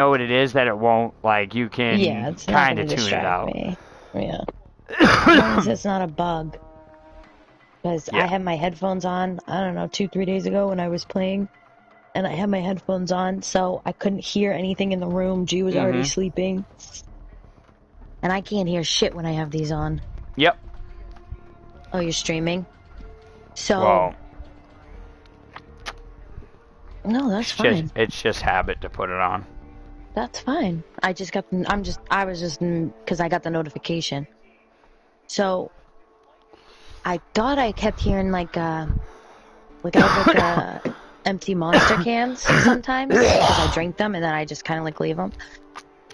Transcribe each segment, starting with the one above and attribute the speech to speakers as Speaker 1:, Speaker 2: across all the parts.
Speaker 1: know what it is that it won't, like, you
Speaker 2: Yeah,
Speaker 1: can
Speaker 2: it's not
Speaker 1: kind
Speaker 2: gonna
Speaker 1: of tune it
Speaker 2: distract
Speaker 1: out.
Speaker 2: me. Yeah. As long as it's not a bug. Because I
Speaker 1: Yeah.
Speaker 2: had my headphones on, I don't know, 2, 3 days ago when I was playing, and I had my headphones on, so I couldn't hear anything in the room. G was already
Speaker 1: Mm-hmm.
Speaker 2: sleeping. And I can't hear shit when I have these on.
Speaker 1: Yep.
Speaker 2: Oh, you're streaming? So,
Speaker 1: Well,
Speaker 2: no, that's fine.
Speaker 1: it's just habit to put it on.
Speaker 2: That's fine. I was just, because I got the notification. So, I thought I kept hearing like I have empty monster cans sometimes, because I drink them and then I just kind of like leave them.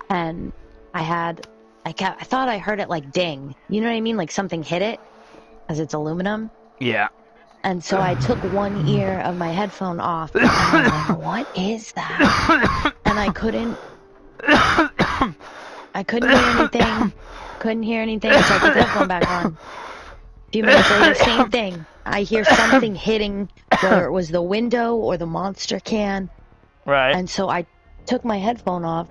Speaker 2: And I thought I heard it like ding. You know what I mean? Like something hit it, as it's aluminum.
Speaker 1: Yeah.
Speaker 2: And so I took one ear of my headphone off, and I was like, what is that? And I couldn't hear anything. Couldn't hear anything, so I put the headphone back on. A few minutes later, same thing. I hear something hitting, whether it was the window or the monster can.
Speaker 1: Right.
Speaker 2: And so I took my headphone off,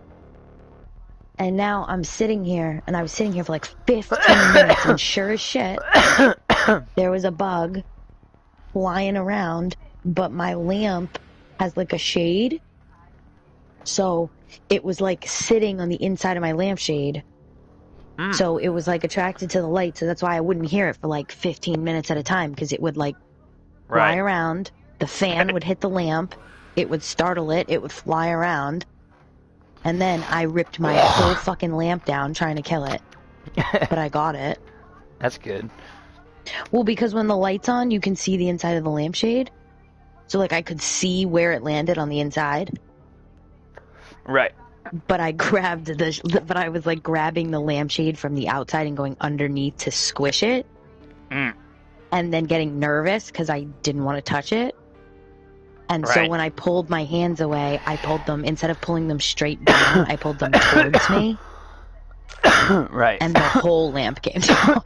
Speaker 2: and now I'm sitting here, and I was sitting here for like 15 minutes, and sure as shit, there was a bug flying around, but my lamp has like a shade, so it was like sitting on the inside of my lampshade. So it was like attracted to the light, so that's why I wouldn't hear it for like 15 minutes at a time, because it would like fly
Speaker 1: Right.
Speaker 2: around, the fan would hit the lamp, it would startle it, it would fly around, and then I ripped my whole fucking lamp down trying to kill it. But I got it.
Speaker 1: That's good.
Speaker 2: Well, because when the light's on, you can see the inside of the lampshade. So, like, I could see where it landed on the inside.
Speaker 1: Right.
Speaker 2: But but I was, like, grabbing the lampshade from the outside and going underneath to squish it. And then getting nervous because I didn't want to touch it. And so when I pulled my hands away, I pulled them, instead of pulling them straight down, I pulled them towards me.
Speaker 1: Right.
Speaker 2: And the whole lamp came down.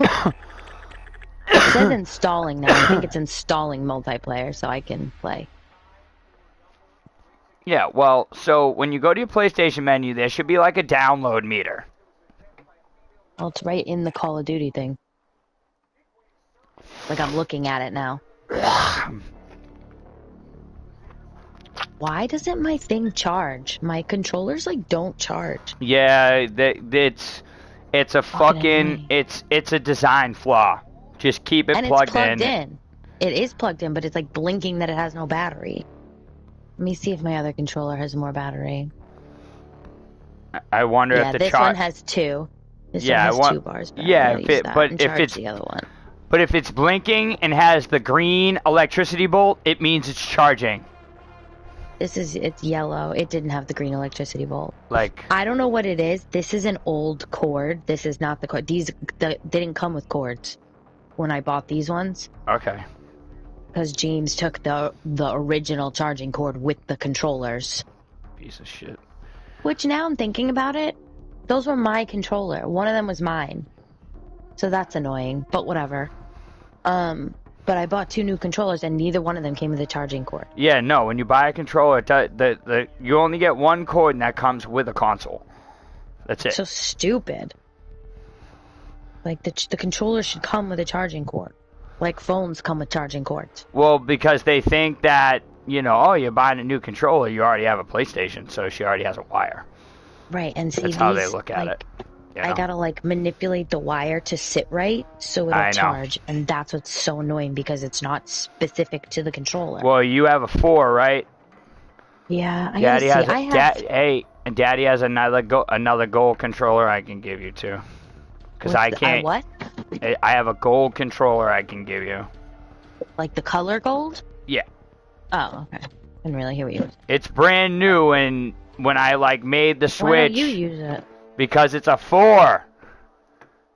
Speaker 2: It says installing now. I think it's installing multiplayer, so I can play.
Speaker 1: Yeah, well, so when you go to your PlayStation menu, there should be like a download meter.
Speaker 2: Well, it's right in the Call of Duty thing. Like, I'm looking at it now. Why doesn't my thing charge? My controllers, like, don't charge.
Speaker 1: Yeah, it's a fucking, it's a design flaw. Just keep it
Speaker 2: and
Speaker 1: plugged
Speaker 2: it's plugged in. It is plugged in, but it's like blinking that it has no battery. Let me see if my other controller has more battery.
Speaker 1: I wonder if the
Speaker 2: this one has 2. This one has 2 bars.
Speaker 1: Yeah, but if it's blinking and has the green electricity bolt, it means it's charging.
Speaker 2: It's yellow. It didn't have the green electricity bolt.
Speaker 1: Like,
Speaker 2: I don't know what it is. This is an old cord. This is not the cord. They didn't come with cords when I bought these ones.
Speaker 1: Okay.
Speaker 2: Because James took the original charging cord with the controllers.
Speaker 1: Piece of shit.
Speaker 2: Which, now I'm thinking about it, those were my controller. One of them was mine. So that's annoying, but whatever. But I bought 2 new controllers, and neither one of them came with a charging cord.
Speaker 1: Yeah, no, when you buy a controller, you only get one cord, and that comes with a console. That's it.
Speaker 2: So stupid. Like, the controller should come with a charging cord. Like phones come with charging cords.
Speaker 1: Well, because they think that, oh, you're buying a new controller, you already have a PlayStation, so she already has a wire.
Speaker 2: Right, and see,
Speaker 1: that's how they look at it.
Speaker 2: I gotta, like, manipulate the wire to sit right so it'll charge, and that's what's so annoying, because it's not specific to the controller.
Speaker 1: Well, you have a 4, right?
Speaker 2: Yeah, I gotta see.
Speaker 1: Hey, and Daddy has another gold controller I can give you, too. Because I can't...
Speaker 2: what?
Speaker 1: I have a gold controller I can give you.
Speaker 2: Like the color gold?
Speaker 1: Yeah.
Speaker 2: Oh, okay. I didn't really hear what you were saying.
Speaker 1: It's brand new, and when I, like, made the switch...
Speaker 2: Why don't you use it?
Speaker 1: Because it's a 4.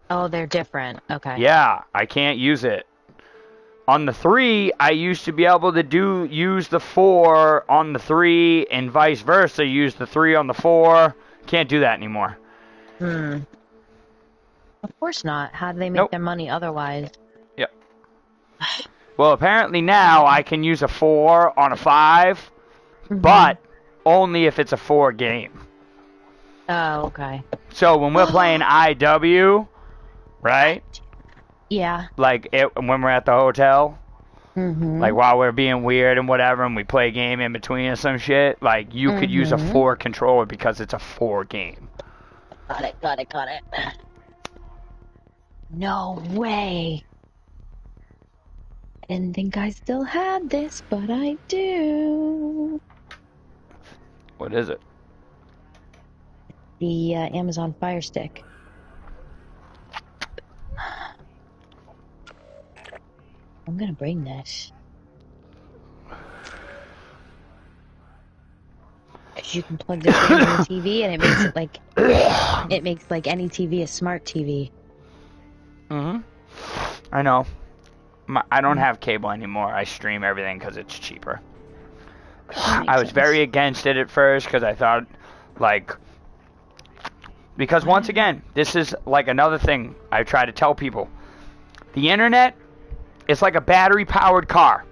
Speaker 2: Oh, they're different. Okay.
Speaker 1: Yeah, I can't use it. On the 3, I used to be able to use the 4 on the 3, and vice versa, use the 3 on the 4. Can't do that anymore.
Speaker 2: Of course not. How do they make their money otherwise?
Speaker 1: Yep. Well, apparently now I can use a 4 on a 5, but only if it's a 4 game.
Speaker 2: Oh, okay.
Speaker 1: So when we're playing IW, right?
Speaker 2: Yeah.
Speaker 1: Like when we're at the hotel, like
Speaker 2: Mm-hmm.
Speaker 1: while we're being weird and whatever, and we play a game in between or some shit, like you could use a
Speaker 2: Mm-hmm.
Speaker 1: 4 controller because it's a 4 game.
Speaker 2: Got it. No way. I didn't think I still had this, but I do.
Speaker 1: What is it?
Speaker 2: The Amazon Fire Stick. I'm gonna bring this. 'Cause you can plug this in your TV and it makes it like any TV a smart TV.
Speaker 1: I know. I don't have cable anymore. I stream everything because it's cheaper. I was very against it at first because I thought, like, because once again, this is like another thing I try to tell people. The internet is like a battery-powered car.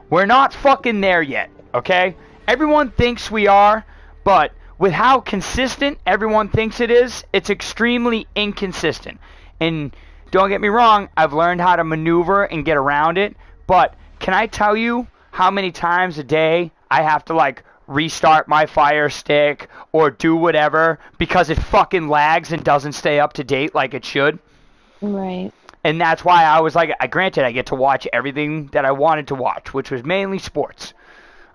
Speaker 1: We're not fucking there yet, okay? Everyone thinks we are, but with how consistent everyone thinks it is, it's extremely inconsistent. And don't get me wrong, I've learned how to maneuver and get around it, but can I tell you how many times a day I have to, like, restart my Fire Stick or do whatever because it fucking lags and doesn't stay up to date like it should?
Speaker 2: Right.
Speaker 1: And that's why I was like, granted, I get to watch everything that I wanted to watch, which was mainly sports.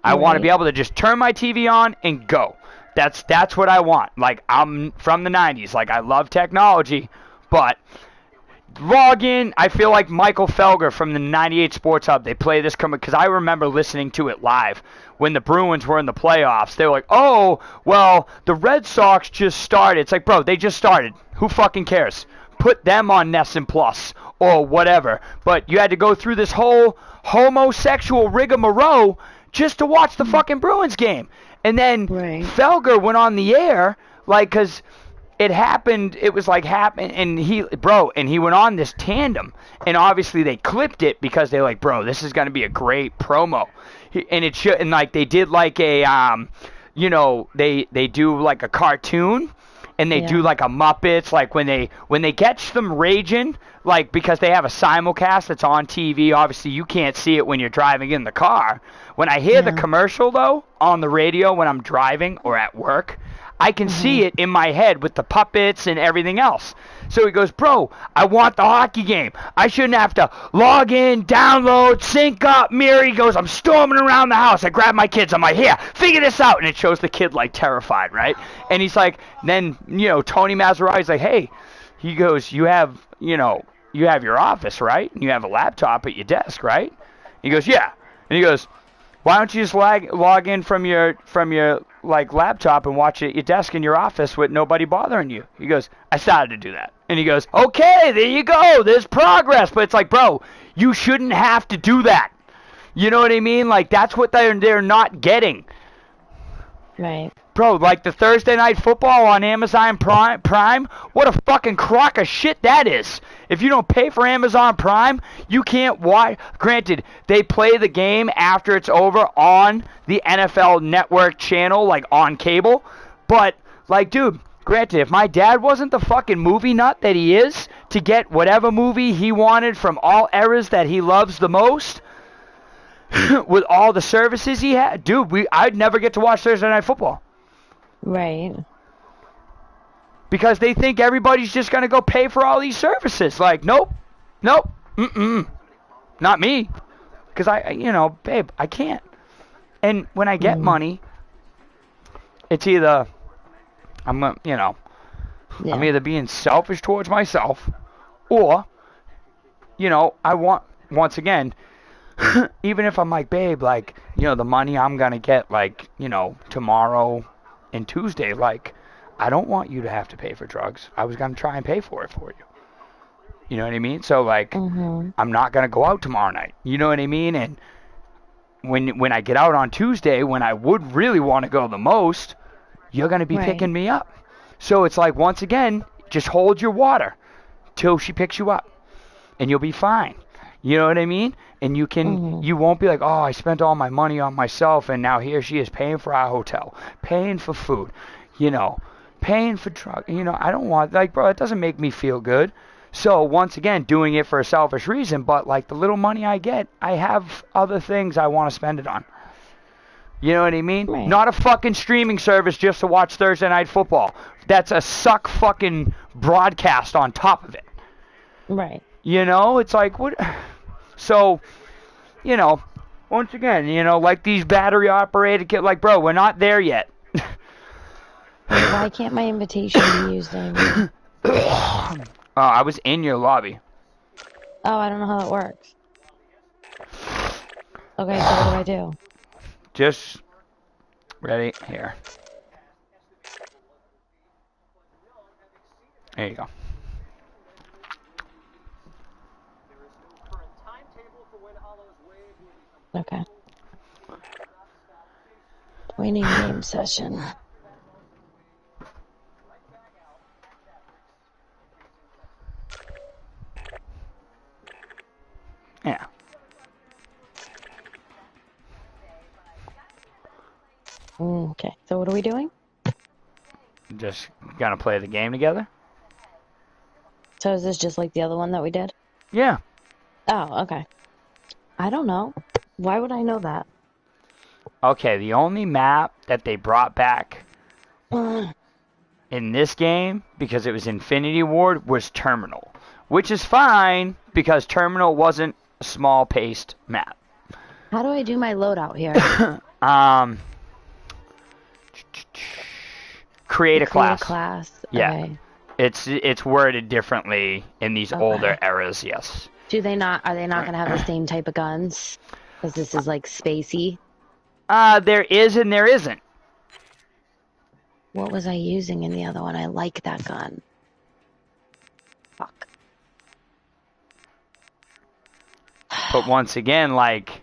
Speaker 1: I want to be able to just turn my TV on and go. That's what I want. Like, I'm from the 90s. Like, I love technology, but log in. I feel like Michael Felger from the 98 Sports Hub. They play this because I remember listening to it live when the Bruins were in the playoffs. They were like, oh, well, the Red Sox just started. It's like, bro, they just started. Who fucking cares? Put them on Nessun Plus or whatever. But you had to go through this whole homosexual rigmarole just to watch the fucking Bruins game. And then Felger went on the air, like, because it happened, it was like and he went on this tandem. And obviously they clipped it because they're like, bro, this is going to be a great promo. And it should, and like they did like a, they do like a cartoon. And they do like a Muppets, like when they catch them raging, like because they have a simulcast that's on TV. Obviously, you can't see it when you're driving in the car. When I hear the commercial though on the radio when I'm driving or at work, I can see it in my head with the puppets and everything else. So he goes, bro, I want the hockey game. I shouldn't have to log in, download, sync up, mirror. He goes, I'm storming around the house. I grab my kids. I'm like, here, figure this out. And it shows the kid, like, terrified, right? And he's like, then, Tony Maserati's like, hey, he goes, you have your office, right? And you have a laptop at your desk, right? He goes, yeah. And he goes, why don't you just log in from your like laptop and watch it at your desk in your office with nobody bothering you? He goes, I started to do that. And he goes, okay, there you go. There's progress. But it's like, bro, you shouldn't have to do that. You know what I mean? Like, that's what they're not getting.
Speaker 2: Right.
Speaker 1: Bro, like the Thursday Night Football on Amazon Prime, what a fucking crock of shit that is. If you don't pay for Amazon Prime, you can't watch. Granted, they play the game after it's over on the NFL Network channel, like on cable. But, like, dude, granted, if my dad wasn't the fucking movie nut that he is to get whatever movie he wanted from all eras that he loves the most, with all the services he had, dude, I'd never get to watch Thursday Night Football.
Speaker 2: Right.
Speaker 1: Because they think everybody's just going to go pay for all these services. Like, nope, not me. Because babe, I can't. And when I get money, it's either, I'm either being selfish towards myself, or, I want, once again, even if I'm like, babe, like, the money I'm going to get, like, tomorrow and Tuesday, like, I don't want you to have to pay for drugs. I was going to try and pay for it for you. You know what I mean? So, like, I'm not going to go out tomorrow night. You know what I mean? And when I get out on Tuesday, when I would really want to go the most, you're going to be picking me up. So it's like, once again, just hold your water till she picks you up. And you'll be fine. You know what I mean? And you can, you won't be like, oh, I spent all my money on myself, and now here she is paying for our hotel, paying for food, paying for drugs. You know, I don't want, like, bro, it doesn't make me feel good. So once again, doing it for a selfish reason, but like the little money I get, I have other things I want to spend it on. You know what I mean?
Speaker 2: Right.
Speaker 1: Not a fucking streaming service just to watch Thursday Night Football. That's a suck fucking broadcast on top of it.
Speaker 2: Right.
Speaker 1: You know, it's like, what? So, you know, once again, you know, like these battery operated kit, like, bro, we're not there yet.
Speaker 2: Why can't my invitation be used anymore?
Speaker 1: I was in your lobby.
Speaker 2: Oh, I don't know how that works. Okay, so what do I do?
Speaker 1: Just ready here. There you go.
Speaker 2: Okay. Winning game session.
Speaker 1: Yeah.
Speaker 2: Okay, so what are we doing?
Speaker 1: Just gonna play the game together?
Speaker 2: So is this just like the other one that we did?
Speaker 1: Yeah.
Speaker 2: Oh, okay. I don't know. Why would I know that?
Speaker 1: Okay, the only map that they brought back
Speaker 2: Uh,
Speaker 1: in this game, because it was Infinity Ward, was Terminal. Which is fine, because Terminal wasn't a small-paced map.
Speaker 2: How do I do my loadout here?
Speaker 1: Create a class.
Speaker 2: Class.
Speaker 1: Yeah.
Speaker 2: Okay.
Speaker 1: It's worded differently in these older eras, yes.
Speaker 2: Are they not going to have the same type of guns? Because this is like spacey.
Speaker 1: There is and there isn't.
Speaker 2: What was I using in the other one? I like that gun. Fuck.
Speaker 1: But once again, like,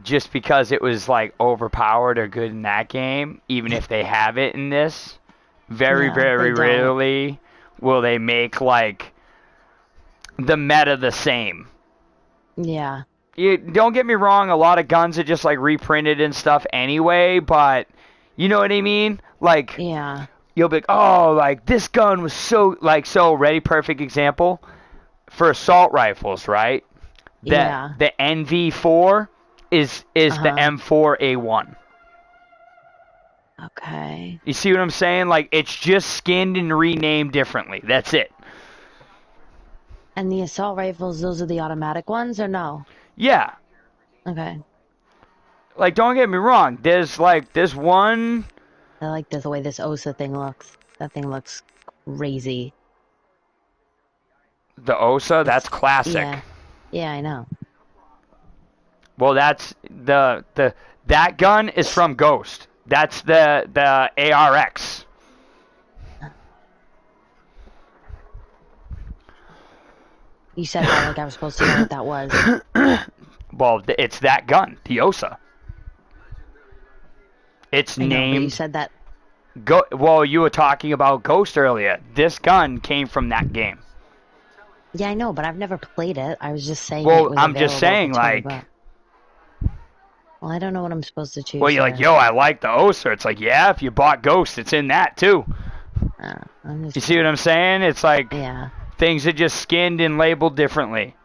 Speaker 1: just because it was like overpowered or good in that game, even if they have it in this, very rarely will they make like the meta the same.
Speaker 2: Yeah.
Speaker 1: Don't get me wrong, a lot of guns are just like reprinted and stuff anyway, but you know what I mean? Like,
Speaker 2: yeah,
Speaker 1: you'll be like, oh, like this gun was so ready, perfect example for assault rifles, right?
Speaker 2: Yeah.
Speaker 1: The NV4 is the M4A1.
Speaker 2: Okay.
Speaker 1: You see what I'm saying? Like, it's just skinned and renamed differently. That's it.
Speaker 2: And the assault rifles, those are the automatic ones, or no?
Speaker 1: Yeah.
Speaker 2: Okay.
Speaker 1: Like, don't get me wrong. There's one.
Speaker 2: I like the way this OSA thing looks. That thing looks crazy.
Speaker 1: The OSA, that's classic.
Speaker 2: Yeah. Yeah, I know.
Speaker 1: Well, that's that gun is from Ghost. That's the ARX.
Speaker 2: You said that like I was supposed to know what that was.
Speaker 1: Well, it's that gun, the OSA. It's named.
Speaker 2: But you said that.
Speaker 1: Well, you were talking about Ghost earlier. This gun came from that game.
Speaker 2: Yeah, I know, but I've never played it. I was just saying.
Speaker 1: Well, I'm just saying, like.
Speaker 2: Well, I don't know what I'm supposed to choose.
Speaker 1: Well, you're like, yo, I like the OSA. It's like, yeah, if you bought Ghost, it's in that too. You see what I'm saying? It's like,
Speaker 2: yeah.
Speaker 1: Things are just skinned and labeled differently.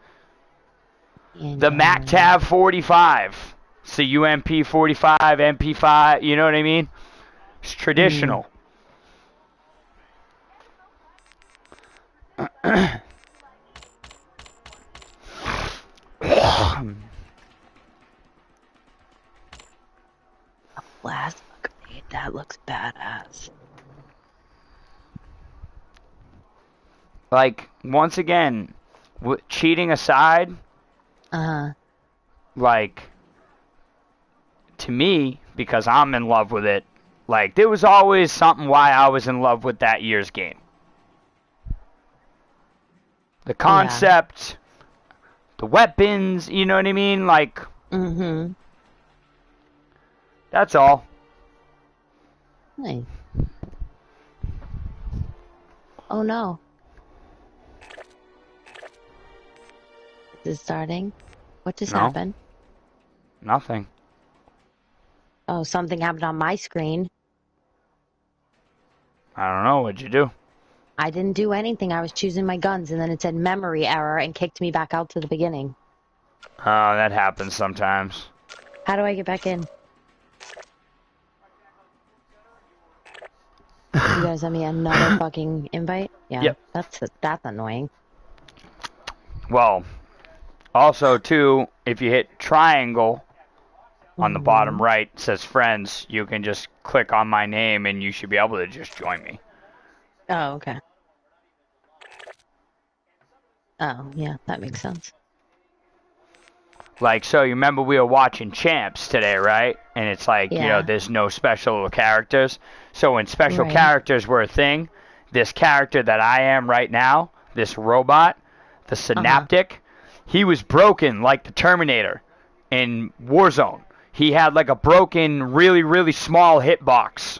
Speaker 1: The MacTav 45. It's the UMP 45, MP5, you know what I mean? It's traditional.
Speaker 2: Plasma grenade, that looks badass.
Speaker 1: Like, once again, cheating aside, like, to me, because I'm in love with it, like, there was always something why I was in love with that year's game. The concept, the weapons, you know what I mean? Like, that's all.
Speaker 2: Nice. Oh no. Is it starting? What just happened?
Speaker 1: Nothing.
Speaker 2: Oh, something happened on my screen.
Speaker 1: I don't know. What'd you do?
Speaker 2: I didn't do anything. I was choosing my guns, and then it said memory error and kicked me back out to the beginning.
Speaker 1: Oh, that happens sometimes.
Speaker 2: How do I get back in? You guys send me another fucking invite? Yeah,
Speaker 1: Yep.
Speaker 2: that's annoying.
Speaker 1: Well, also, too, if you hit triangle on the bottom right, it says friends, you can just click on my name and you should be able to just join me.
Speaker 2: Oh, okay. Oh, yeah, that makes sense.
Speaker 1: Like, so you remember we were watching Champs today, right? And it's like, you know,
Speaker 2: Yeah.
Speaker 1: there's no special characters. So when special
Speaker 2: Right.
Speaker 1: characters were a thing, this character that I am right now, this robot, the Synaptic, he was broken like the Terminator in Warzone. He had like a broken, really, really small hitbox.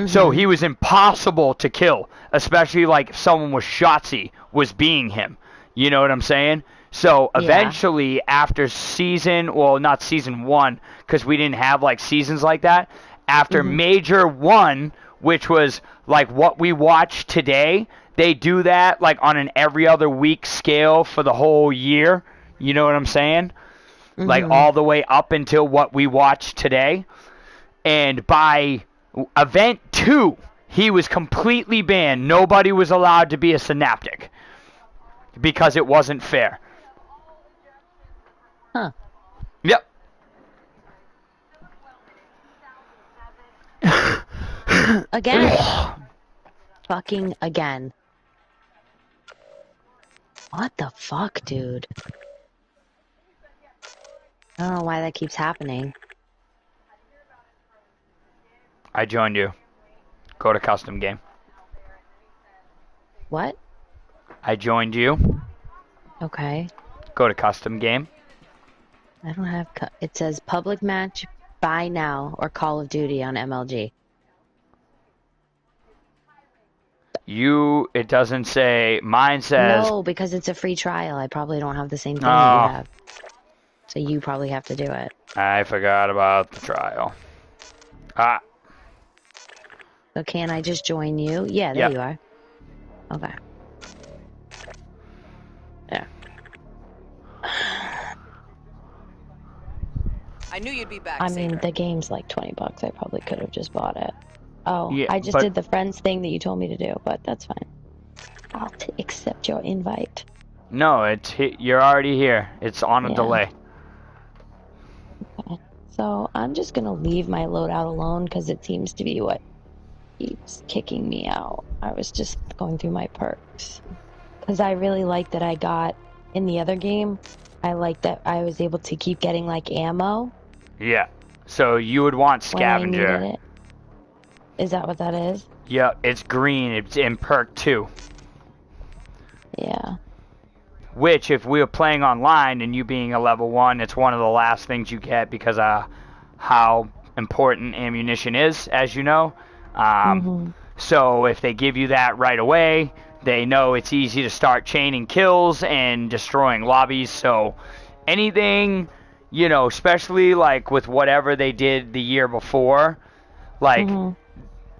Speaker 1: So he was impossible to kill, especially like if someone was Shotzi, was being him. You know what I'm saying? So eventually, after not season 1, because we didn't have like seasons like that, after Major 1, which was like what we watch today, they do that like on an every other week scale for the whole year. You know what I'm saying? Like all the way up until what we watch today. And by event 2, he was completely banned. Nobody was allowed to be a Synaptic because it wasn't fair.
Speaker 2: Huh.
Speaker 1: Yep.
Speaker 2: Again. Fucking again. What the fuck, dude? I don't know why that keeps happening.
Speaker 1: I joined you. Go to custom game.
Speaker 2: What?
Speaker 1: I joined you.
Speaker 2: Okay.
Speaker 1: Go to custom game.
Speaker 2: I don't have... It says public match, buy now, or Call of Duty on MLG.
Speaker 1: It doesn't say, mine says...
Speaker 2: No, because it's a free trial. I probably don't have the same thing that you have. So you probably have to do it.
Speaker 1: I forgot about the trial. Ah.
Speaker 2: So can I just join you? Yeah, there you are. Okay. Yeah.
Speaker 3: I knew you'd be back.
Speaker 2: I mean,
Speaker 3: Saber.
Speaker 2: the game's like $20. I probably could have just bought it. Oh,
Speaker 1: Yeah,
Speaker 2: I just did the friends thing that you told me to do, but that's fine. I'll accept your invite.
Speaker 1: No, you're already here. It's on a delay.
Speaker 2: Okay. So I'm just gonna leave my loadout alone because it seems to be what keeps kicking me out. I was just going through my perks because I really like that I got in the other game. I like that I was able to keep getting like ammo.
Speaker 1: Yeah. So you would want scavenger.
Speaker 2: When I needed it. Is that what that is?
Speaker 1: Yeah, it's green. It's in perk 2.
Speaker 2: Yeah.
Speaker 1: Which, if we were playing online and you being a level 1, it's one of the last things you get because of how important ammunition is, as you know. So if they give you that right away, they know it's easy to start chaining kills and destroying lobbies. So anything, you know, especially like with whatever they did the year before, like...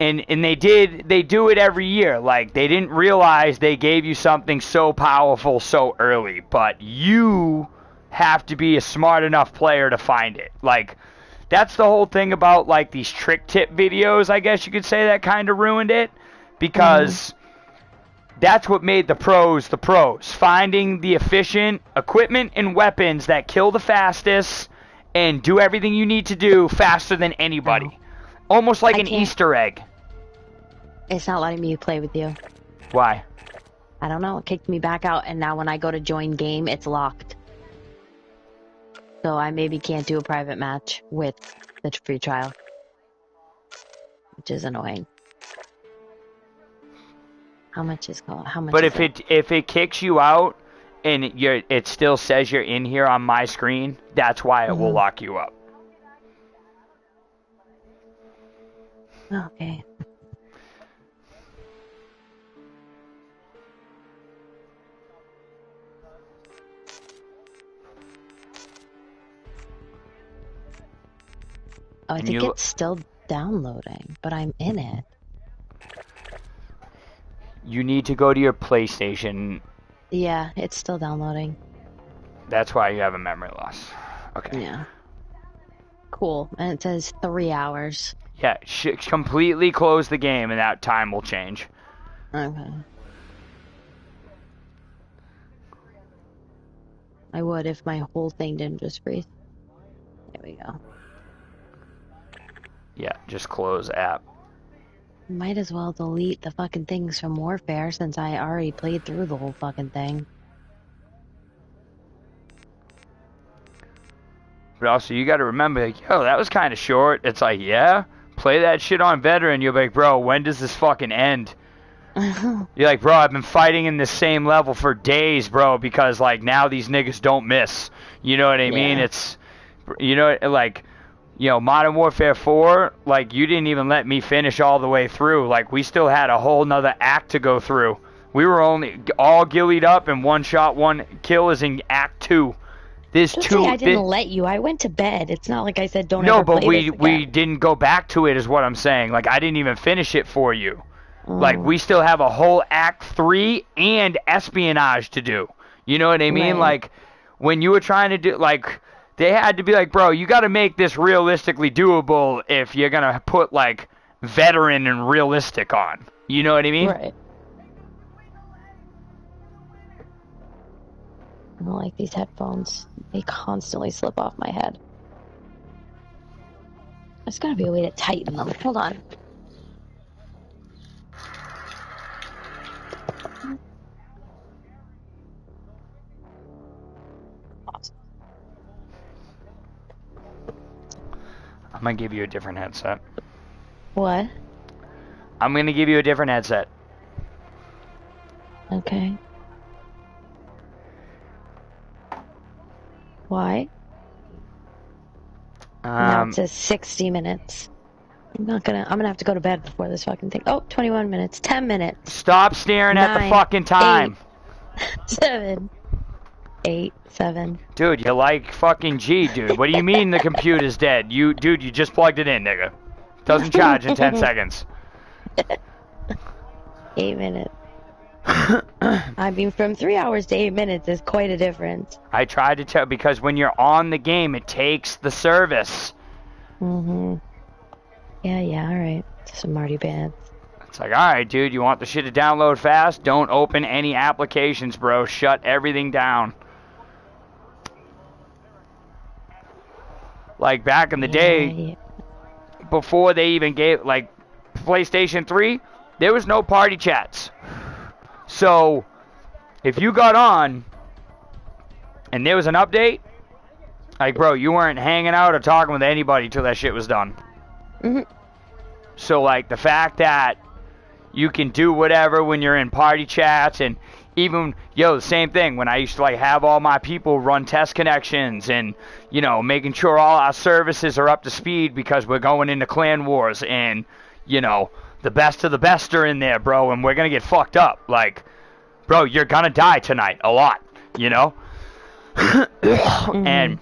Speaker 1: And they do it every year. Like, they didn't realize they gave you something so powerful so early. But you have to be a smart enough player to find it. Like, that's the whole thing about, like, these trick tip videos, I guess you could say, that kind of ruined it. Because that's what made the pros the pros. Finding the efficient equipment and weapons that kill the fastest and do everything you need to do faster than anybody. Almost like an Easter egg.
Speaker 2: It's not letting me play with you.
Speaker 1: Why?
Speaker 2: I don't know. It kicked me back out, and now when I go to join game, it's locked. So I maybe can't do a private match with the free trial, which is annoying. How much is called? How much?
Speaker 1: But
Speaker 2: is
Speaker 1: if it kicks you out and it still says you're in here on my screen, that's why it will lock you up.
Speaker 2: Okay. Oh, I think it's still downloading, but I'm in it.
Speaker 1: You need to go to your PlayStation.
Speaker 2: Yeah, it's still downloading.
Speaker 1: That's why you have a memory loss. Okay.
Speaker 2: Yeah. Cool. And it says 3 hours.
Speaker 1: Yeah, completely close the game and that time will change.
Speaker 2: Okay. I would if my whole thing didn't just freeze. There we go.
Speaker 1: Yeah, just close app.
Speaker 2: Might as well delete the fucking things from Warfare since I already played through the whole fucking thing.
Speaker 1: But also, you gotta remember, like, yo, that was kind of short. It's like, yeah, play that shit on veteran. You'll be like, bro, when does this fucking end? You're like, bro, I've been fighting in this same level for days, bro, because, like, now these niggas don't miss. You know what I mean? It's, you know, like, you know, Modern Warfare 4, like, you didn't even let me finish all the way through. Like, we still had a whole nother act to go through. We were only all gillied up, and one shot, one kill is in Act 2. There's
Speaker 2: Don't
Speaker 1: two.
Speaker 2: say I didn't let you. I went to bed. It's not like I said don't
Speaker 1: no,
Speaker 2: ever
Speaker 1: but
Speaker 2: play this
Speaker 1: we
Speaker 2: again.
Speaker 1: didn't go back to it, is what I'm saying. Like, I didn't even finish it for you. Like,
Speaker 2: Oh.
Speaker 1: we still have a whole Act 3 and espionage to do. You know what I mean?
Speaker 2: Right.
Speaker 1: Like, when you were trying to do, like, they had to be like, bro, you got to make this realistically doable if you're going to put, like, veteran and realistic on. You know what I mean?
Speaker 2: Right. I don't like these headphones. They constantly slip off my head. There's gotta be a way to tighten them. Hold on.
Speaker 1: I'm going to give you a different headset.
Speaker 2: What?
Speaker 1: I'm going to give you a different headset.
Speaker 2: Okay. Why? Now it says 60 minutes. I'm gonna have to go to bed before this fucking thing. Oh, 21 minutes. 10 minutes.
Speaker 1: Stop staring at the
Speaker 2: 9,
Speaker 1: fucking time.
Speaker 2: 7, 8, 7.
Speaker 1: Dude, you're like fucking G, dude. What do you mean the computer's dead? Dude, you just plugged it in, nigga. Doesn't charge in 10 seconds.
Speaker 2: 8 minutes. I mean, from 3 hours to 8 minutes is quite a difference.
Speaker 1: I tried to tell, because when you're on the game, it takes the service.
Speaker 2: Mm-hmm. Yeah, alright. Smarty pants.
Speaker 1: It's like, alright, dude, you want the shit to download fast? Don't open any applications, bro. Shut everything down. Like, back in the day, before they even gave, like, PlayStation 3, there was no party chats. So, if you got on, and there was an update, like, bro, you weren't hanging out or talking with anybody till that shit was done.
Speaker 2: Mm-hmm.
Speaker 1: So, like, the fact that you can do whatever when you're in party chats, and even, the same thing, when I used to, like, have all my people run test connections and, you know, making sure all our services are up to speed because we're going into clan wars, and, you know, the best of the best are in there, bro, and we're gonna get fucked up. Like, bro, you're gonna die tonight a lot, you know? And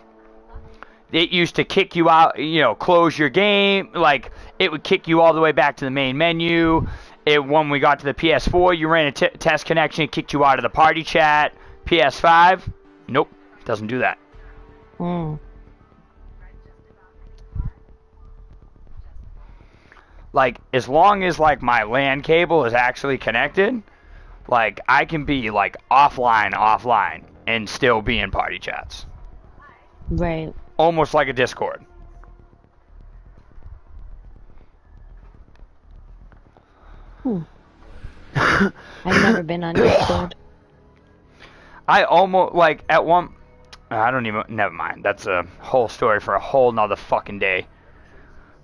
Speaker 1: it used to kick you out, you know, close your game. Like, it would kick you all the way back to the main menu. When we got to the PS4, you ran a test connection, it kicked you out of the party chat. PS5, nope, doesn't do that. Like, as long as, like, my LAN cable is actually connected, like, I can be, like, offline, and still be in party chats.
Speaker 2: Right.
Speaker 1: Almost like a Discord.
Speaker 2: I've never been on Discord.
Speaker 1: I almost, like, at one... I don't even... Never mind. That's a whole story for a whole nother fucking day.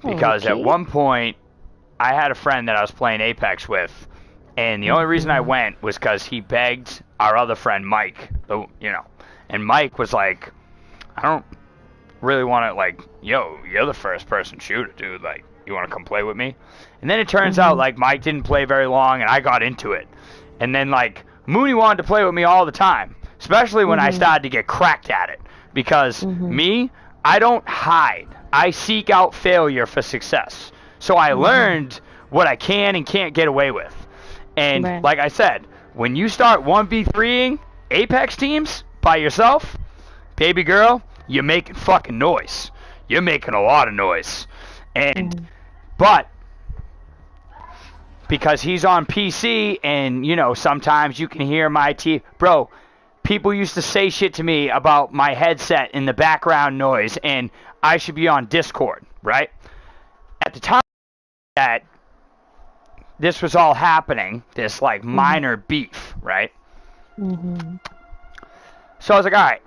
Speaker 1: Because at one point, I had a friend that I was playing Apex with, and the only reason I went was because he begged our other friend, Mike, you know. And Mike was like, I don't really want to, like, yo, you're the first person shooter, dude. Like, you want to come play with me? And then it turns out, like, Mike didn't play very long, and I got into it. And then, like, Mooney wanted to play with me all the time, especially when I started to get cracked at it. Because me, I don't hide. I seek out failure for success. So I learned what I can and can't get away with. And
Speaker 2: Right.
Speaker 1: like I said, when you start 1v3ing Apex teams by yourself, baby girl, you're making fucking noise. You're making a lot of noise. And,
Speaker 2: Mhm.
Speaker 1: but, because he's on PC and, you know, sometimes you can hear my TV. Bro, people used to say shit to me about my headset and the background noise, and I should be on Discord, right? At the time that this was all happening, this, like, minor beef, right?
Speaker 2: Mhm.
Speaker 1: So I was like, all right.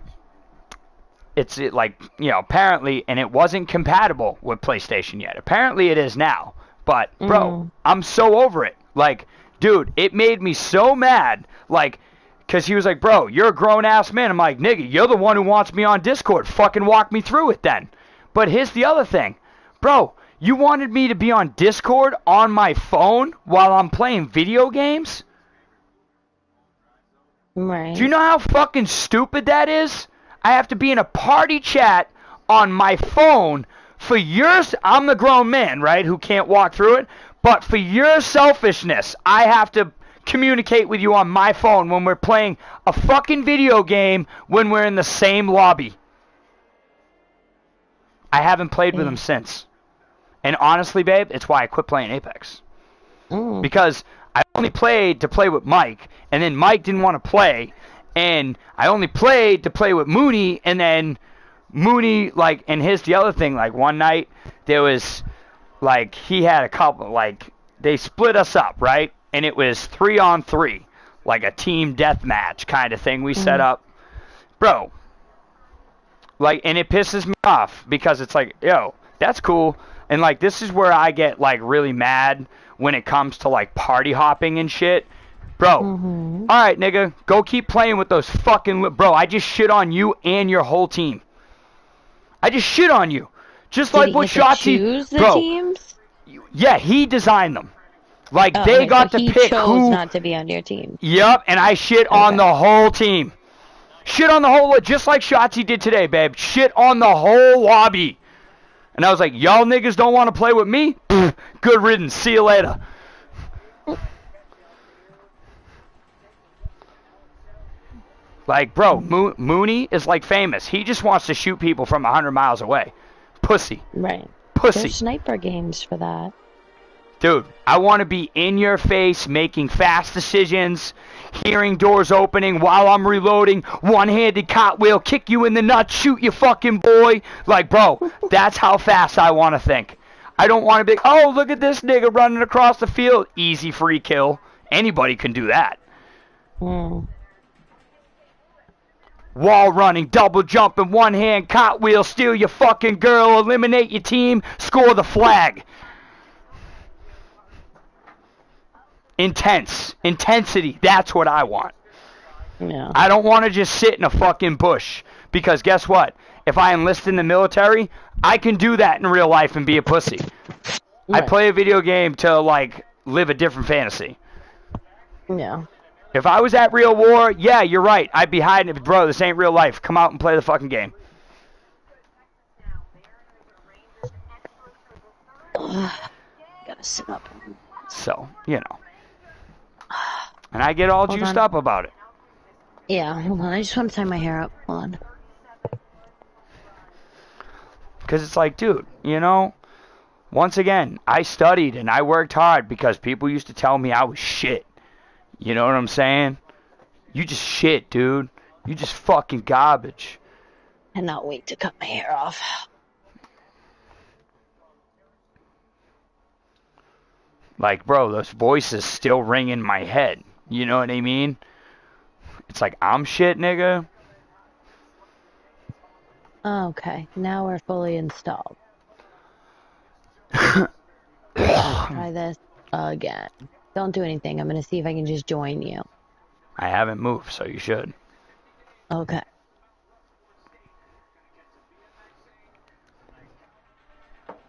Speaker 1: It's like, you know, apparently, and it wasn't compatible with PlayStation yet. Apparently it is now. But, bro,
Speaker 2: Mm.
Speaker 1: I'm so over it. Like, dude, it made me so mad. Like, because he was like, bro, you're a grown-ass man. I'm like, nigga, you're the one who wants me on Discord. Fucking walk me through it then. But here's the other thing. Bro, you wanted me to be on Discord on my phone while I'm playing video games?
Speaker 2: Right.
Speaker 1: Do you know how fucking stupid that is? I have to be in a party chat on my phone for yours. I'm the grown man, right, who can't walk through it. But for your selfishness, I have to communicate with you on my phone when we're playing a fucking video game when we're in the same lobby. I haven't played with him
Speaker 2: Yeah.
Speaker 1: since. And honestly, babe, it's why I quit playing Apex.
Speaker 2: Mm.
Speaker 1: Because I only played to play with Mike, and then Mike didn't want to play, and I only played to play with Mooney, and then Mooney, like, and here's the other thing, like, one night, there was, like, he had a couple, like, they split us up, right? And it was 3-on-3, like a team deathmatch kind of thing we set up. Bro, like, and it pisses me off, because it's like, yo, that's cool, and, like, this is where I get, like, really mad when it comes to, like, party hopping and shit. Bro,
Speaker 2: Mhm.
Speaker 1: alright, nigga, go keep playing with those fucking... Bro, I just shit on you and your whole team. I just shit on you. Just
Speaker 2: Did
Speaker 1: like
Speaker 2: he
Speaker 1: what
Speaker 2: get to
Speaker 1: Shotzi...
Speaker 2: choose the
Speaker 1: Bro,
Speaker 2: teams?
Speaker 1: yeah, he designed them. Like,
Speaker 2: Oh,
Speaker 1: they
Speaker 2: okay. So
Speaker 1: got to
Speaker 2: he
Speaker 1: pick
Speaker 2: chose
Speaker 1: who...
Speaker 2: not to be on your team.
Speaker 1: Yep, and I shit on
Speaker 2: Okay.
Speaker 1: the whole team. Shit on the whole... Just like Shotzi did today, babe. Shit on the whole lobby. And I was like, y'all niggas don't want to play with me? Pfft, good riddance. See you later. Like, bro, Mooney is, like, famous. He just wants to shoot people from 100 miles away. Pussy.
Speaker 2: Right.
Speaker 1: Pussy.
Speaker 2: There's sniper games for that.
Speaker 1: Dude, I want to be in your face, making fast decisions, hearing doors opening while I'm reloading, one-handed cartwheel, kick you in the nuts, shoot you fucking boy. Like, bro, that's how fast I want to think. I don't want to be, oh, look at this nigga running across the field. Easy free kill. Anybody can do that.
Speaker 2: Mm.
Speaker 1: Wall running, double jumping, one-hand cartwheel, steal your fucking girl, eliminate your team, score the flag. Intense. Intensity. That's what I want.
Speaker 2: Yeah.
Speaker 1: I don't want to just sit in a fucking bush. Because guess what? If I enlist in the military, I can do that in real life and be a pussy. I
Speaker 2: Right.
Speaker 1: play a video game to, like, live a different fantasy.
Speaker 2: Yeah.
Speaker 1: If I was at real war, yeah, you're right. I'd be hiding it. Bro, this ain't real life. Come out and play the fucking game.
Speaker 2: Gotta sit up.
Speaker 1: So, you know. And I get all
Speaker 2: Hold
Speaker 1: juiced
Speaker 2: on.
Speaker 1: up about it.
Speaker 2: Yeah, hold on. I just want to tie my hair up. Hold on.
Speaker 1: Because it's like, dude, you know, once again, I studied and I worked hard because people used to tell me I was shit. You know what I'm saying? You just shit, dude. You just fucking garbage.
Speaker 2: Cannot wait to cut my hair off.
Speaker 1: Like, bro, those voices still ring in my head. You know what I mean? It's like, I'm shit, nigga.
Speaker 2: Okay, now we're fully installed. Try this again. Don't do anything. I'm gonna see if I can just join you.
Speaker 1: I haven't moved, so you should.
Speaker 2: Okay.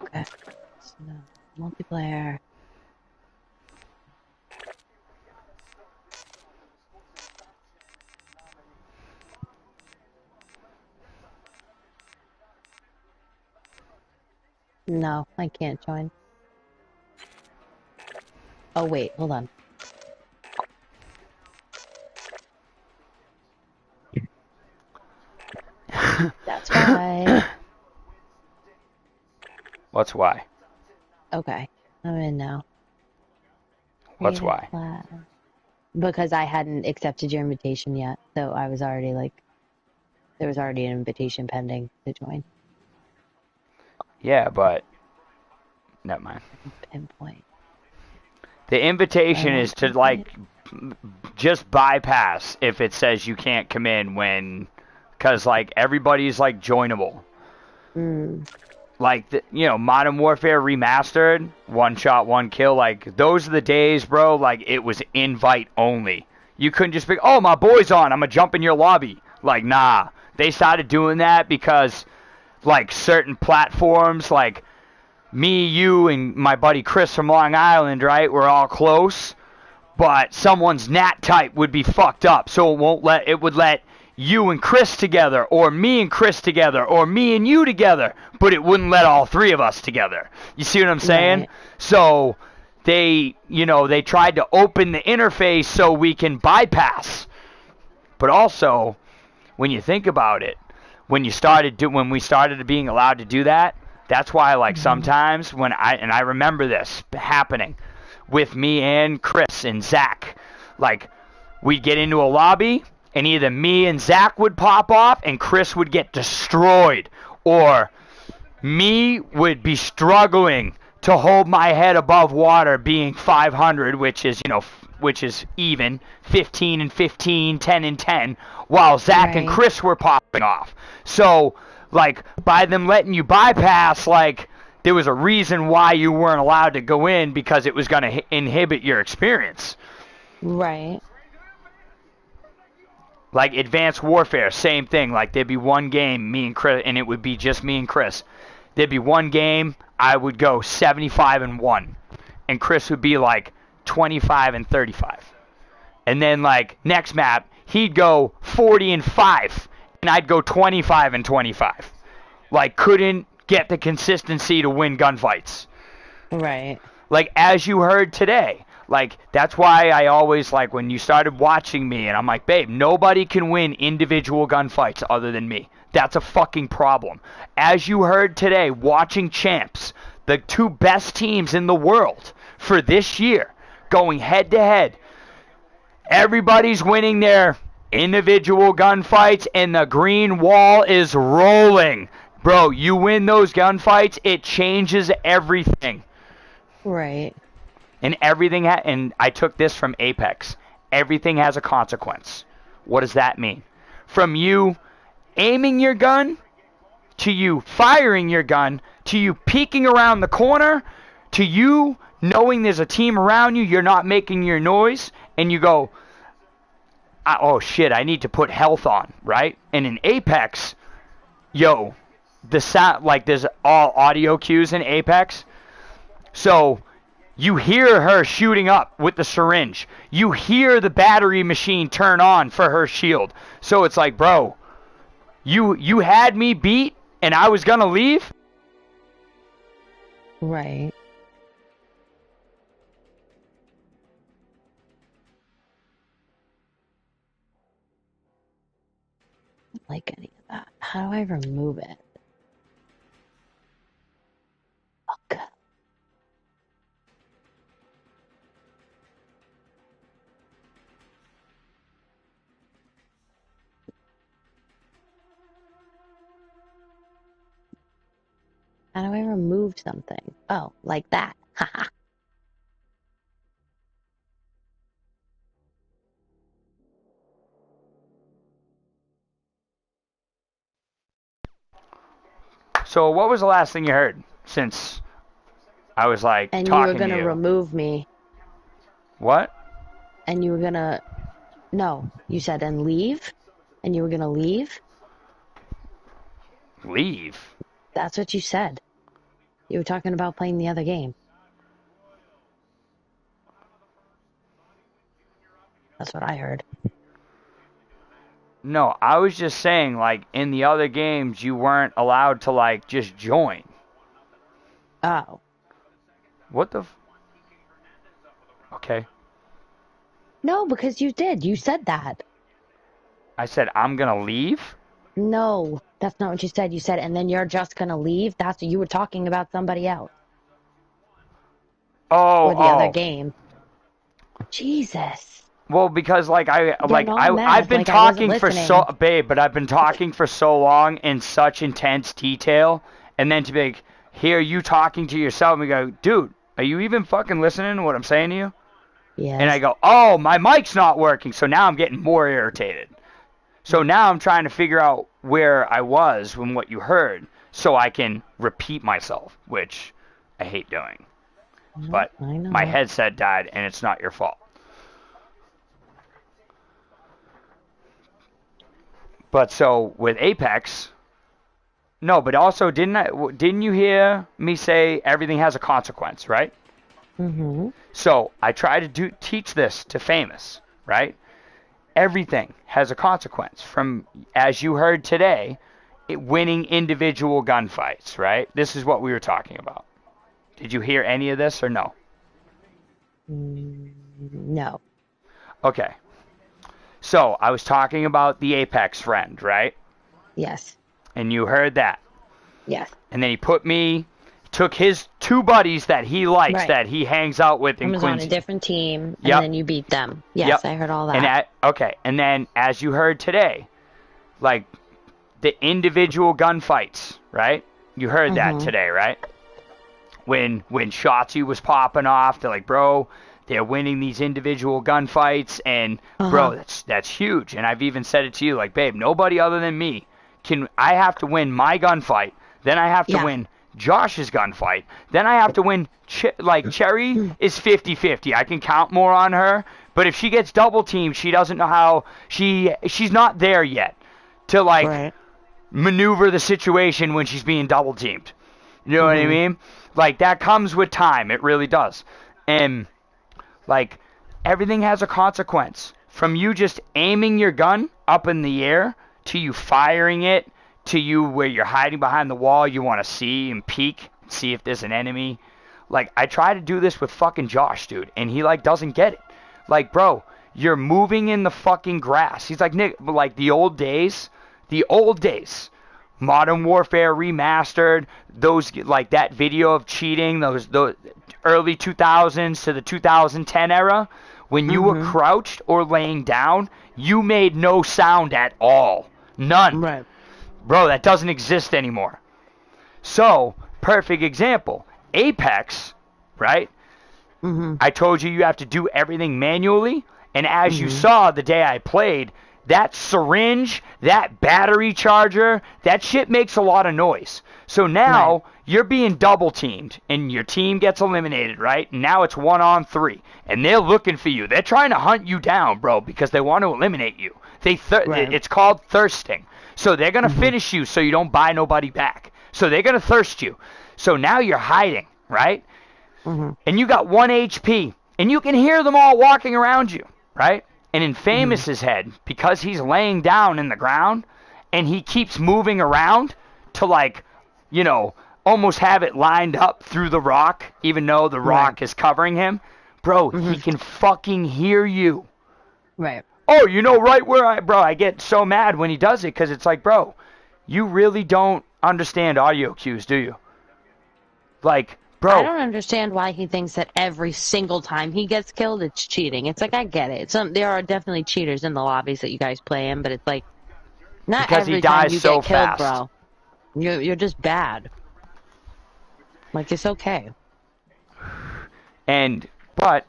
Speaker 2: Okay. So, multiplayer. No, I can't join. Oh wait, hold on. That's why.
Speaker 1: What's why?
Speaker 2: Okay, I'm in now.
Speaker 1: What's
Speaker 2: Creative
Speaker 1: why?
Speaker 2: class. Because I hadn't accepted your invitation yet, so I was already like, there was already an invitation pending to join.
Speaker 1: Yeah, but never mind.
Speaker 2: Pinpoint.
Speaker 1: The invitation
Speaker 2: Oh,
Speaker 1: is to like just bypass if it says you can't come in when, because like everybody's like joinable. Like Modern Warfare Remastered, one shot, one kill. Like those are the days, bro. Like it was invite only. You couldn't just be, oh, my boy's on, I'm gonna jump in your lobby. Like nah, they started doing that because like certain platforms, like me, you, and my buddy Chris from Long Island, right? We're all close, but someone's nat type would be fucked up, so it would let you and Chris together, or me and Chris together, or me and you together, but it wouldn't let all three of us together. You see what I'm saying?
Speaker 2: Right.
Speaker 1: So they tried to open the interface so we can bypass. But also, when you think about it, when we started being allowed to do that, that's why like sometimes I remember this happening with me and Chris and Zach, like we'd get into a lobby and either me and Zach would pop off and Chris would get destroyed, or me would be struggling to hold my head above water being 500, which is even 15 and 15, 10 and 10, while Zach and
Speaker 2: Right.
Speaker 1: Chris were popping off. So like by them letting you bypass, like there was a reason why you weren't allowed to go in, because it was going to inhibit your experience.
Speaker 2: Right.
Speaker 1: Like Advanced Warfare, same thing. Like there'd be one game, me and Chris, and it would be just me and Chris. There'd be one game, I would go 75-1, and Chris would be like 25-35. And then like next map, he'd go 40-5, and I'd go 25-25. Like couldn't get the consistency to win gunfights.
Speaker 2: Right.
Speaker 1: Like as you heard today. Like that's why I always like when you started watching me and I'm like, babe, nobody can win individual gunfights other than me. That's a fucking problem. As you heard today, watching champs, the two best teams in the world for this year, going head to head. Everybody's winning their individual gunfights and the green wall is rolling. Bro, you win those gunfights, it changes everything.
Speaker 2: Right.
Speaker 1: And and I took this from Apex. Everything has a consequence. What does that mean? From you aiming your gun, to you firing your gun, to you peeking around the corner, to you knowing there's a team around you, you're not making your noise, and you go, oh shit, I need to put health on, right? And in Apex, the sound, like there's all audio cues in Apex. So you hear her shooting up with the syringe. You hear the battery machine turn on for her shield. So it's like, bro, you had me beat and I was going to leave?
Speaker 2: Right. I don't like any of that. How do I remove it? Okay. How do I remove something? Oh, like that. Haha.
Speaker 1: So what was the last thing you heard since I was like
Speaker 2: And you were
Speaker 1: talking to
Speaker 2: gonna
Speaker 1: you?
Speaker 2: remove me.
Speaker 1: What?
Speaker 2: And you were gonna... No, you said and leave? And you were gonna leave?
Speaker 1: Leave?
Speaker 2: That's what you said. You were talking about playing the other game. That's what I heard.
Speaker 1: No, I was just saying, like, in the other games, you weren't allowed to, like, just join.
Speaker 2: Oh.
Speaker 1: What the Okay.
Speaker 2: No, because you did. You said that.
Speaker 1: I said, I'm gonna leave?
Speaker 2: No. That's not what you said. You said, and then you're just gonna leave. That's what you were talking about somebody else.
Speaker 1: Oh,
Speaker 2: Or the other
Speaker 1: oh.
Speaker 2: game. Jesus.
Speaker 1: Well, because
Speaker 2: Getting all
Speaker 1: I've
Speaker 2: mad,
Speaker 1: been
Speaker 2: like I wasn't
Speaker 1: talking for
Speaker 2: listening.
Speaker 1: but I've been talking for so long in such intense detail, and then to be like, hear you talking to yourself and go, dude, are you even fucking listening to what I'm saying to you? And I
Speaker 2: Yes.
Speaker 1: go, oh, my mic's not working, so now I'm getting more irritated. So now I'm trying to figure out where I was when what you heard, so I can repeat myself, which I hate doing. But
Speaker 2: I
Speaker 1: my
Speaker 2: know.
Speaker 1: headset died, and it's not your fault. But so with Apex, no, but also didn't you hear me say everything has a consequence, right?
Speaker 2: Mm-hmm.
Speaker 1: So I try to teach this to Famous, right? Everything has a consequence. From, as you heard today, winning individual gunfights, right? This is what we were talking about. Did you hear any of this or no?
Speaker 2: No.
Speaker 1: Okay. So I was talking about the Apex friend, right?
Speaker 2: Yes.
Speaker 1: And you heard that.
Speaker 2: Yes.
Speaker 1: And then took his two buddies that he likes,
Speaker 2: Right.
Speaker 1: that he hangs out with in
Speaker 2: I was on a
Speaker 1: Quincy.
Speaker 2: different team, and
Speaker 1: Yep.
Speaker 2: then you beat them. Yes,
Speaker 1: Yep.
Speaker 2: I heard all
Speaker 1: And
Speaker 2: that.
Speaker 1: and then as you heard today, like the individual gunfights, right? You heard that today, right? When Shotzi was popping off, they're like, bro, they're winning these individual gunfights, and bro, that's huge. And I've even said it to you, like, babe, nobody other than me I have to win my gunfight, then I have to win Josh's gunfight, then I have to win. Cherry is 50-50. I can count more on her, but if she gets double teamed, she doesn't know how. She's not there yet to maneuver the situation when she's being double teamed. You know what I mean? Like, that comes with time. It really does. And like, everything has a consequence. From you just aiming your gun up in the air to you firing it to you where you're hiding behind the wall, you want to see and peek, see if there's an enemy. Like, I try to do this with fucking Josh, dude, and he doesn't get it. Like, bro, you're moving in the fucking grass. He's like, Nick, like the old days, Modern Warfare Remastered, those, like that video of cheating, those early 2000s to the 2010 era, when you were crouched or laying down, you made no sound at all. None.
Speaker 2: Right.
Speaker 1: Bro, that doesn't exist anymore. So, perfect example. Apex, right? I told you have to do everything manually, and as you saw the day I played, that syringe, that battery charger, that shit makes a lot of noise. So now you're being double teamed, and your team gets eliminated, right? And now it's 1-on-3, and they're looking for you. They're trying to hunt you down, bro, because they want to eliminate you. It's called thirsting. So they're going to finish you so you don't buy nobody back. So they're going to thirst you. So now you're hiding, right? And you got 1 HP, and you can hear them all walking around you, right? And in Famous's head, because he's laying down in the ground, and he keeps moving around to almost have it lined up through the rock, even though the rock is covering him, bro, he can fucking hear you.
Speaker 2: Right.
Speaker 1: Oh, right where I get so mad when he does it, because it's like, bro, you really don't understand audio cues, do you? Like, bro.
Speaker 2: I don't understand why he thinks that every single time he gets killed, it's cheating. It's like, I get it. There are definitely cheaters in the lobbies that you guys play in, but it's like, not
Speaker 1: because he
Speaker 2: every time
Speaker 1: dies
Speaker 2: you
Speaker 1: so
Speaker 2: get killed,
Speaker 1: fast.
Speaker 2: bro. You're just bad. Like, it's okay.
Speaker 1: But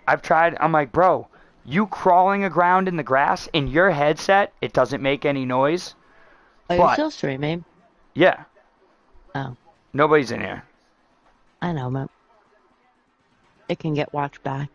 Speaker 1: I've tried, I'm like, bro, you crawling around in the grass, in your headset, it doesn't make any noise.
Speaker 2: Are you still streaming?
Speaker 1: Yeah.
Speaker 2: Oh.
Speaker 1: Nobody's in here.
Speaker 2: I know, but it can get watched back.